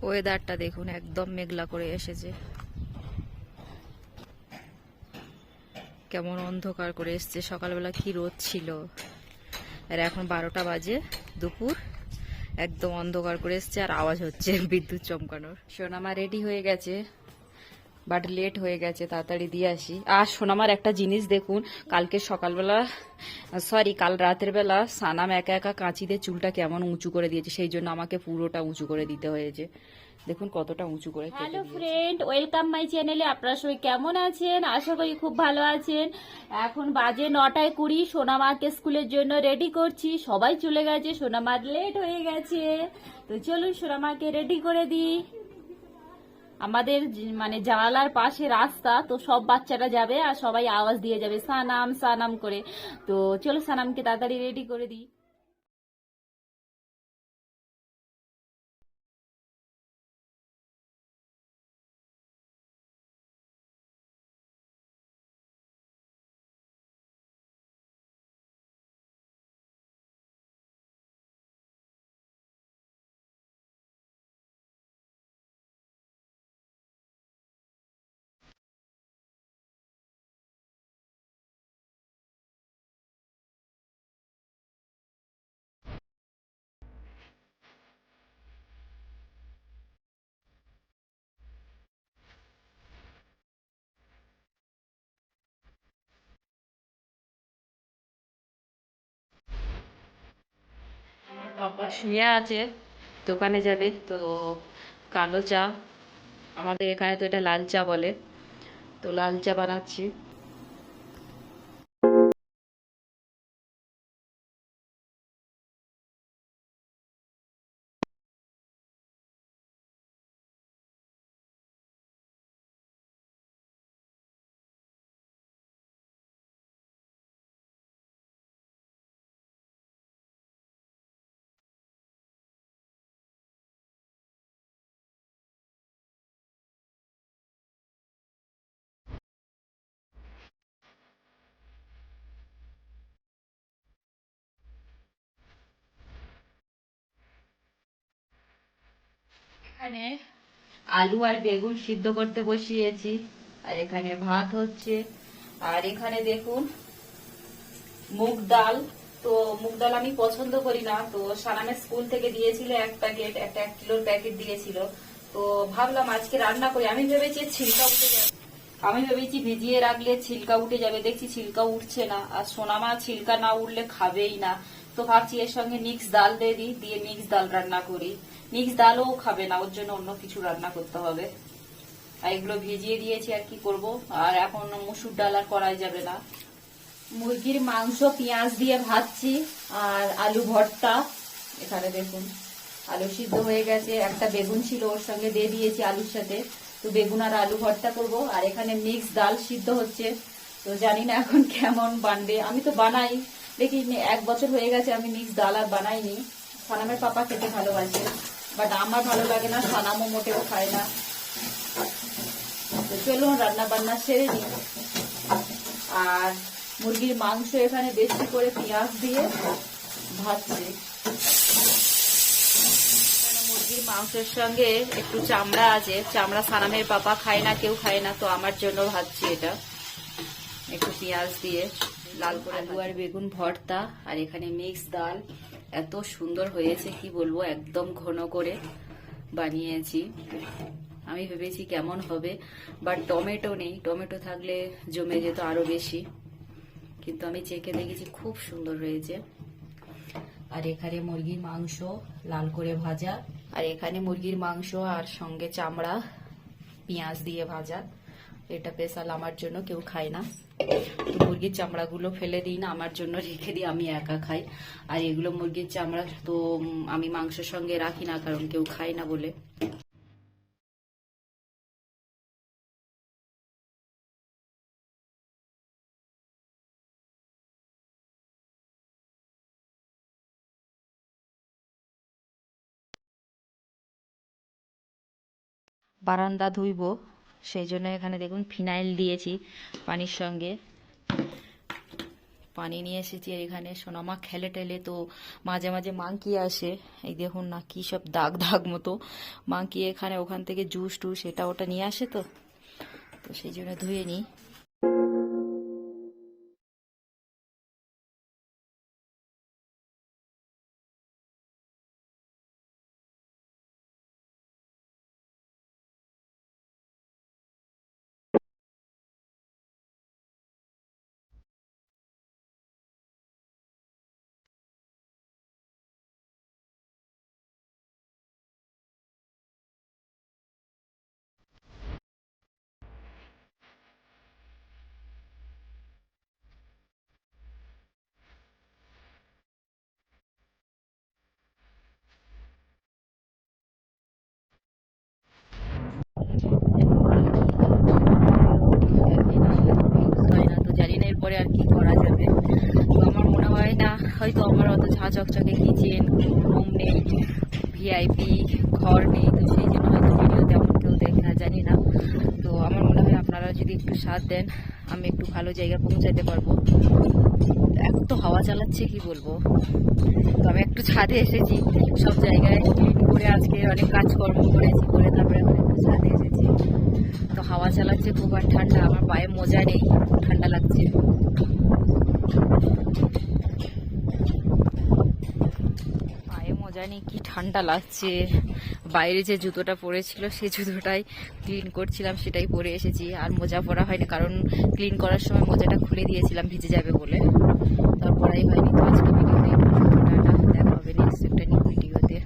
ওয়েদারটা দেখুন, একদম মেঘলা করে এসেছে, কেমন অন্ধকার করে এসছে। সকালবেলা কি রোদ ছিল, আর এখন 12টা বাজে দুপুর, একদম অন্ধকার করে এসছে, আর আওয়াজ হচ্ছে বিদ্যুৎ চমকানোর। সোনামা রেডি হয়ে গেছে, বাট লেট হয়ে গেছে, তাড়াতাড়ি দিয়ে আসি। আর সোনামার একটা জিনিস দেখুন, কালকে সকালবেলা, কাল রাতের বেলা সানাম একা একা কাঁচি দিয়ে চুলটা কেমন উঁচু করে দিয়েছে, সেই জন্য আমাকে পুরোটা উঁচু করে দিতে হয়েছে। দেখুন কতটা উঁচু করে। হ্যালো ফ্রেন্ড, ওয়েলকাম মাই চ্যানেলে। আপনারা সবাই কেমন আছেন? আশা করি খুব ভালো আছেন। এখন বাজে 9:20, সোনামাকে স্কুলের জন্য রেডি করছি। সবাই চলে গেছে, সোনামার লেট হয়ে গেছে, তো চলুন সোনামাকে রেডি করে দিই। আমাদের মানে জানালার পাশে রাস্তা, তো সব বাচ্চারা যাবে আর সবাই আওয়াজ দিয়ে যাবে সানাম সানাম করে। তো চলো সানামকে তাড়াতাড়ি রেডি করে দিই। বাবা শুয়ে আছে, দোকানে যাবে তো। কালো চা, আমাদের এখানে তো এটা লাল চা বলে, তো লাল চা বানাচ্ছি। এখানে আলু আর বেগুন সিদ্ধ করতে বসিয়েছি, আর এখানে ভাত হচ্ছে। আর এখানে দেখুন মুগ ডাল। তো মুগ ডাল আমি পছন্দ করি না, তো সানামের স্কুল থেকে দিয়েছিল এক প্যাকেট, একটা 1 কিলোর প্যাকেট দিয়েছিল। তো ভাবলাম আজকে রান্না করি। আমি ভেবেছি ছিলকা উঠে যাবে, আমি ভেবেছি ভিজিয়ে রাখলে ছিলকা উঠে যাবে, দেখছি ছিলকা উঠছে না। আর সোনামা ছিলকা না উঠলে খাবেই না, তো ভাবছি এর সঙ্গে মিক্স ডাল দিয়ে দিই, দিয়ে মিক্স ডাল রান্না করি। মিক্স ডালও খাবে না, ওর জন্য অন্য কিছু রান্না করতে হবে। আর এগুলো ভিজিয়ে দিয়েছি, আর কি করব। আর এখন মসুর ডাল আর করাই যাবে না। মুরগির মাংস পেঁয়াজ দিয়ে ভাজছি, আর আলু ভর্তা। এখানে দেখুন আলু সিদ্ধ হয়ে গেছে, একটা বেগুন ছিল ওর সঙ্গে দিয়ে দিয়েছি আলুর সাথে, তো বেগুন আর আলু ভর্তা করব। আর এখানে মিক্স ডাল সিদ্ধ হচ্ছে, তো জানি না এখন কেমন বানবে। আমি তো বানাই, দেখি 1 বছর হয়ে গেছে আমি মিক্স ডাল আর বানাইনি। সানামের পাপা খেতে ভালোবাসে, বাট আমার ভালো লাগে না, সানামও মোটেও খায় না। তো চলুন রান্না বান্না সেরে নিই। আর মুরগির মাংস এখানে বেশি করে পেঁয়াজ দিয়ে ভাজছি। মুরগির মাংসের সঙ্গে একটু চামড়া আছে, চামড়া সানামের পাপা খায় না, কেউ খায় না, তো আমার জন্য ভাজছি এটা একটু পেঁয়াজ দিয়ে লাল করে। আলু আর বেগুন ভর্তা, আর এখানে মিক্স ডাল। এত সুন্দর হয়েছে কি বলবো, একদম ঘন করে বানিয়েছি। আমি ভেবেছি কেমন হবে, বাট টমেটো নেই, টমেটো থাকলে জমে যেত আরো বেশি, কিন্তু আমি চেখে দেখেছি খুব সুন্দর হয়েছে। আর এখানে মুরগির মাংস লাল করে ভাজা, আর এখানে মুরগির মাংস আর সঙ্গে চামড়া পেঁয়াজ দিয়ে ভাজা। এটা স্পেশাল আমার জন্য, কেউ খায় না, তো মুরগির চামড়াগুলো ফেলে দিই না, আমার জন্য রেখে দিই, আমি একা খাই। আর এগুলো মুরগির চামড়া তো আমি মাংসের সঙ্গে রাখি না, কারণ কেউ খায় না বলে। বারান্দা ধুইবো, সেই জন্য এখানে দেখুন ফিনাইল দিয়েছি পানির সঙ্গে। পানি নিয়ে এসেছি। আর এখানে সোনামা খেলে টেলে তো মাঝে মাঝে মাংকি আসে, এই দেখুন না কি সব দাগ দাগ মতো মাংকি এখানে ওখান থেকে জুস টুস এটা ওটা নিয়ে আসে, তো তো সেই জন্য ধুয়ে নিই। হয় না তো জানি না এরপরে আর কি করা যাবে। তো আমার মনে হয় না হয়তো আমার অত ঝাঁ চকচকে কিচেন, রুম নেই, ভিআইপি ঘর নেই, তো সেই জন্য হয়তো ভিডিও তেমন কেউ দেখে না, জানি না। তো আমার মনে হয় আপনারা যদি একটু সাথ দেন আমি একটু ভালো জায়গায় পৌঁছাতে পারবো। এখন তো হাওয়া চালাচ্ছে কি বলবো। তো আমি একটু ছাদে এসেছি, সব জায়গায় ক্লিন করে আজকে অনেক কাজকর্ম করেছি, করে তারপরে এখন একটু ছাদে এসেছি। তো হাওয়া চালাচ্ছে খুব, আর ঠান্ডা, আমার পায়ে মোজা নেই, ঠান্ডা লাগছে। পায়ে মোজা নেই, কি ঠান্ডা লাগছে। বাইরে যে জুতোটা পরেছিল সেই জুতোটাই ক্লিন করছিলাম, সেটাই পরে এসেছি। আর মোজা পরা হয়নি, কারণ ক্লিন করার সময় মোজাটা খুলে দিয়েছিলাম ভিজে যাবে বলে, তারপরেই হয়নি। তো আজকে ভিডিওতে দেখা হবে নেক্সট একটা নিউ ভিডিওতে।